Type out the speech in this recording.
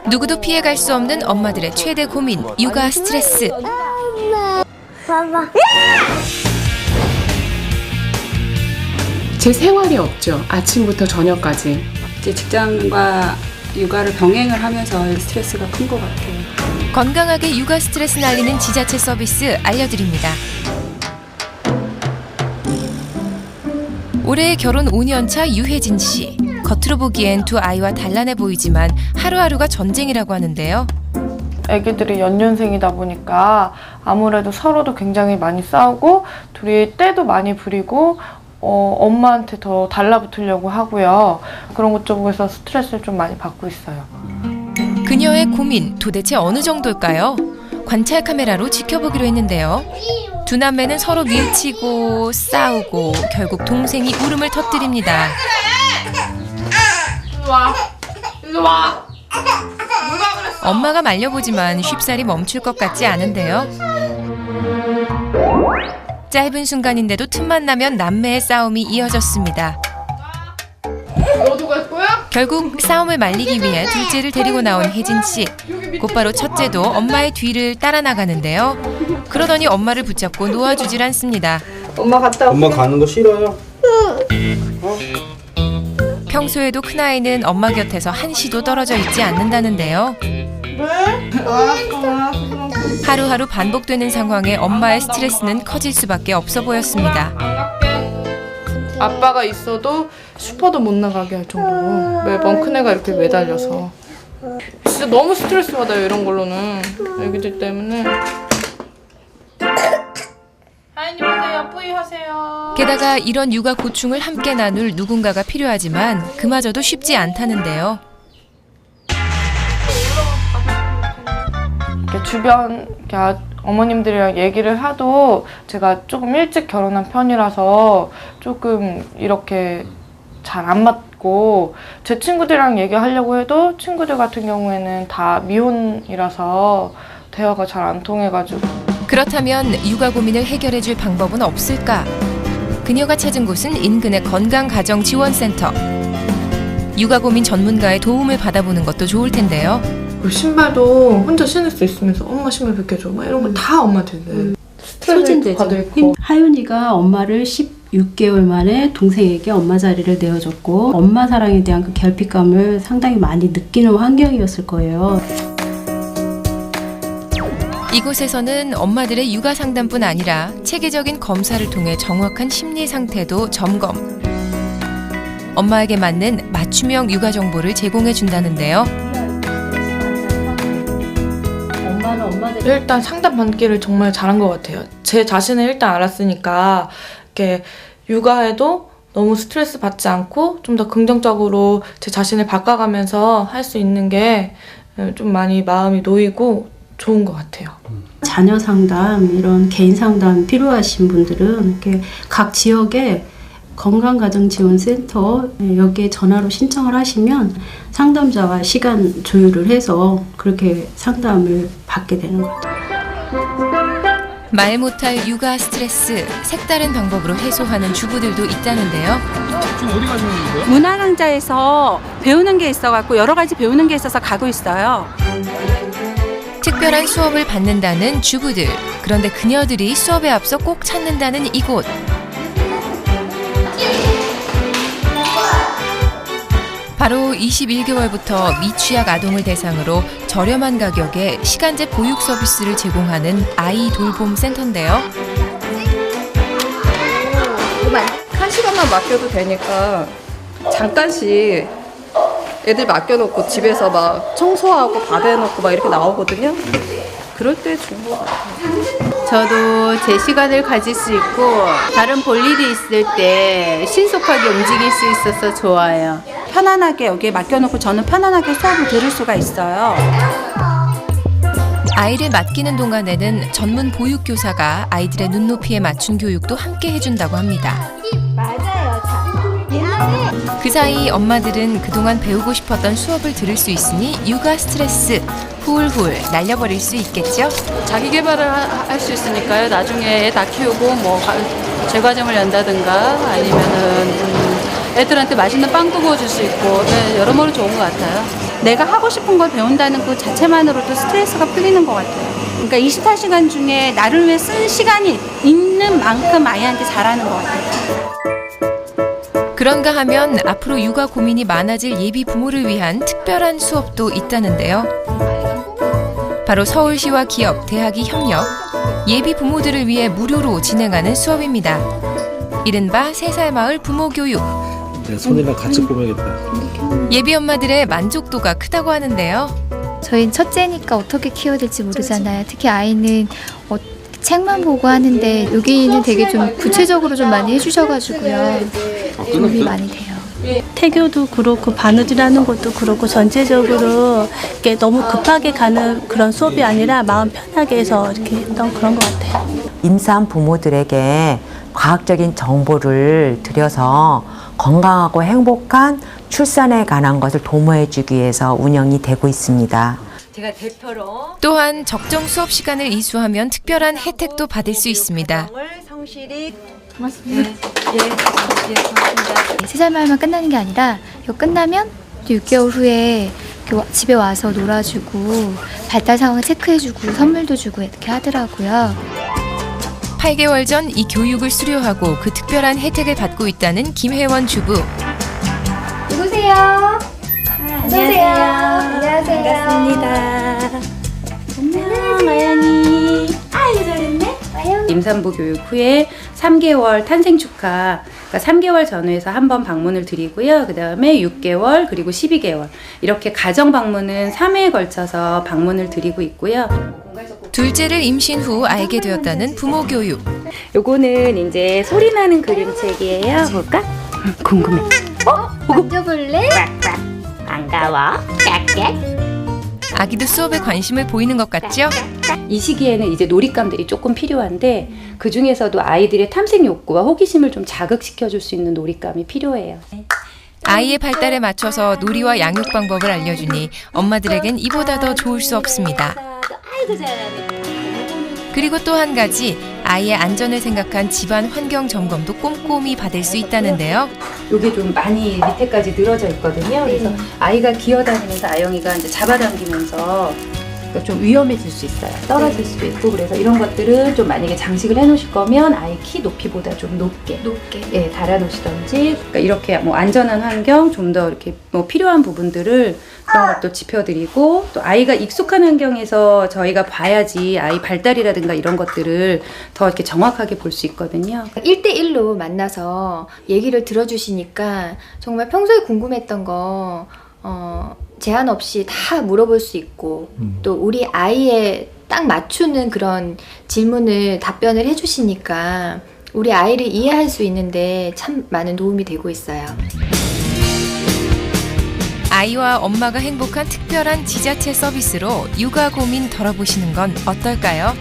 누구도 피해갈 수 없는 엄마들의 최대 고민, 육아 스트레스. 봐봐. 제 생활이 없죠. 아침부터 저녁까지. 이제 직장과 육아를 병행을 하면서 스트레스가 큰 것 같아요. 건강하게 육아 스트레스 날리는 지자체 서비스 알려드립니다. 올해 결혼 5년차 유혜진 씨. 겉으로 보기엔 두 아이와 단란해 보이지만 하루하루가 전쟁이라고 하는데요. 애기들이 연년생이다 보니까 아무래도 서로도 굉장히 많이 싸우고 둘이 때도 많이 부리고 엄마한테 더 달라붙으려고 하고요. 그런 것 쪽에서 스트레스를 좀 많이 받고 있어요. 그녀의 고민 도대체 어느 정도일까요? 관찰 카메라로 지켜보기로 했는데요. 두 남매는 서로 밀치고 싸우고 결국 동생이 울음을 터뜨립니다. 일로 와. 엄마가 말려보지만 쉽사리 멈출 것 같지 않은데요. 짧은 순간인데도 틈만 나면 남매의 싸움이 이어졌습니다. 너도 갈 거야? 결국 싸움을 말리기 위해 둘째를 데리고 나온 혜진 씨. 곧바로 첫째도 엄마의 뒤를 따라 나가는데요. 그러더니 엄마를 붙잡고 놓아주질 않습니다. 엄마 갔다 올게. 엄마 가는 거 싫어요? 평소에도 큰아이는 엄마 곁에서 한시도 떨어져 있지 않는다는데요. 하루하루 반복되는 상황에 엄마의 스트레스는 커질 수밖에 없어 보였습니다. 아빠가 있어도 슈퍼도 못 나가게 할 정도로 매번 큰애가 이렇게 매달려서 진짜 너무 스트레스 받아요. 이런 걸로는 애기들 때문에. 하인님 하세요. 뿌이 하세요. 게다가 이런 육아 고충을 함께 나눌 누군가가 필요하지만 그마저도 쉽지 않다는데요. 주변 어머님들이랑 얘기를 하도 제가 조금 일찍 결혼한 편이라서 조금 이렇게 잘 안 맞고, 제 친구들이랑 얘기하려고 해도 친구들 같은 경우에는 다 미혼이라서 대화가 잘 안 통해가지고. 그렇다면 육아 고민을 해결해줄 방법은 없을까? 그녀가 찾은 곳은 인근의 건강가정지원센터. 육아 고민 전문가의 도움을 받아보는 것도 좋을 텐데요. 신발도 혼자 신을 수 있으면서 엄마 신발 벗겨줘 막 이런 거 다 엄마한테 스트레스 받을 거. 하윤이가 엄마를 16개월 만에 동생에게 엄마 자리를 내어줬고 엄마 사랑에 대한 그 결핍감을 상당히 많이 느끼는 환경이었을 거예요. 이곳에서는 엄마들의 육아 상담뿐 아니라 체계적인 검사를 통해 정확한 심리 상태도 점검. 엄마에게 맞는 맞춤형 육아 정보를 제공해 준다는데요. 일단 상담 받기를 정말 잘한 것 같아요. 제 자신을 일단 알았으니까 이렇게 육아에도 너무 스트레스 받지 않고 좀 더 긍정적으로 제 자신을 바꿔가면서 할 수 있는 게 좀 많이 마음이 놓이고 좋은 것 같아요. 자녀 상담, 이런 개인 상담 필요하신 분들은 이렇게 각 지역에 건강가정지원센터 여기에 전화로 신청을 하시면 상담자와 시간 조율을 해서 그렇게 상담을 받게 되는 거죠. 말 못할 육아 스트레스, 색다른 방법으로 해소하는 주부들도 있다는데요. 지금 어디 가시는 거예요? 문화강좌에서 배우는 게 있어갖고 여러 가지 배우는 게 있어서 가고 있어요. 특별한 수업을 받는다는 주부들. 그런데 그녀들이 수업에 앞서 꼭 찾는다는 이곳. 바로 21개월부터 미취학 아동을 대상으로 저렴한 가격에 시간제 보육 서비스를 제공하는 아이 돌봄 센터인데요. 1시간만 맡겨도 되니까 잠깐씩 애들 맡겨놓고 집에서 막 청소하고 밥 해놓고 막 이렇게 나오거든요. 그럴 때 좋은 것 같아요. 저도 제 시간을 가질 수 있고 다른 볼 일이 있을 때 신속하게 움직일 수 있어서 좋아요. 편안하게 여기에 맡겨놓고 저는 편안하게 수업을 들을 수가 있어요. 아이를 맡기는 동안에는 전문 보육교사가 아이들의 눈높이에 맞춘 교육도 함께 해준다고 합니다. 그 사이 엄마들은 그동안 배우고 싶었던 수업을 들을 수 있으니 육아 스트레스 훌훌 날려버릴 수 있겠죠? 자기 개발을 할 수 있으니까요. 나중에 애 다 키우고 뭐 재과정을 연다든가 아니면은 애들한테 맛있는 빵도 구워줄 수 있고 네, 여러모로 좋은 것 같아요. 내가 하고 싶은 걸 배운다는 그 자체만으로도 스트레스가 풀리는 것 같아요. 그러니까 24시간 중에 나를 위해 쓴 시간이 있는 만큼 아이한테 잘하는 것 같아요. 그런가 하면 앞으로 육아 고민이 많아질 예비 부모를 위한 특별한 수업도 있다는데요. 바로 서울시와 기업, 대학이 협력, 예비 부모들을 위해 무료로 진행하는 수업입니다. 이른바 3살 마을 부모 교육. 내 손이랑 같이 꾸며야겠다. 예비 엄마들의 만족도가 크다고 하는데요. 저희는 첫째니까 어떻게 키워야 될지 모르잖아요. 특히 아이는 책만 보고 하는데 여기는 되게 좀 구체적으로 좀 많이 해주셔가지고요. 도움이 많이 돼요. 태교도 그렇고 바느질하는 것도 그렇고 전체적으로 이렇게 너무 급하게 가는 그런 수업이 아니라 마음 편하게 해서 이렇게 했던 그런 것 같아요. 임산 부모들에게 과학적인 정보를 들여서 건강하고 행복한 출산에 관한 것을 도모해주기 위해서 운영이 되고 있습니다. 제가 대표로 또한 적정 수업 시간을 이수하면 특별한 혜택도 받을 수 있습니다. 성실히 고맙습니다. 3살 마을만 끝나는 게 아니라 이거 끝나면 또 6개월 후에 이렇게 집에 와서 놀아주고 발달 상황 체크해주고 선물도 주고 이렇게 하더라고요. 8개월 전 이 교육을 수료하고 그 특별한 혜택을 받고 있다는 김혜원 주부. 누구세요? 안녕하세요. 안녕하세요. 반갑습니다. 안녕, 마연이. 아이고 잘했네. 임산부 교육 후에 3개월 탄생 축하, 그러니까 3개월 전후에서 한 번 방문을 드리고요. 그 다음에 6개월 그리고 12개월 이렇게 가정 방문은 3회에 걸쳐서 방문을 드리고 있고요. 둘째를 임신 후 알게 되었다는 부모 교육. 요거는 이제 소리 나는 그림책이에요. 볼까? 궁금해. 만져볼래? 반가워. 아기도 수업에 관심을 보이는 것 같죠? 이 시기에는 이제 놀잇감들이 조금 필요한데 그 중에서도 아이들의 탐색 욕구와 호기심을 좀 자극시켜 줄 수 있는 놀잇감이 필요해요. 아이의 발달에 맞춰서 놀이와 양육 방법을 알려주니 엄마들에겐 이보다 더 좋을 수 없습니다. 그리고 또 한 가지, 아이의 안전을 생각한 집안 환경 점검도 꼼꼼히 받을 수 있다는데요. 이게 좀 많이 밑에까지 늘어져 있거든요. 그래서 아이가 기어다니면서 아영이가 이제 잡아당기면서 좀 위험해질 수 있어요. 떨어질 수도 있고. 그래서 이런 것들은 좀 만약에 장식을 해놓으실 거면 아이 키 높이보다 좀 높게 예, 달아놓으시던지. 그러니까 이렇게 뭐 안전한 환경, 좀 더 이렇게 뭐 필요한 부분들을 그런 것도 짚어드리고, 또 아이가 익숙한 환경에서 저희가 봐야지 아이 발달이라든가 이런 것들을 더 이렇게 정확하게 볼 수 있거든요. 1대1로 만나서 얘기를 들어주시니까 정말 평소에 궁금했던 거 제한 없이 다 물어볼 수 있고 또 우리 아이에 딱 맞추는 그런 질문을 답변을 해주시니까 우리 아이를 이해할 수 있는데 참 많은 도움이 되고 있어요. 아이와 엄마가 행복한 특별한 지자체 서비스로 육아 고민 덜어보시는 건 어떨까요?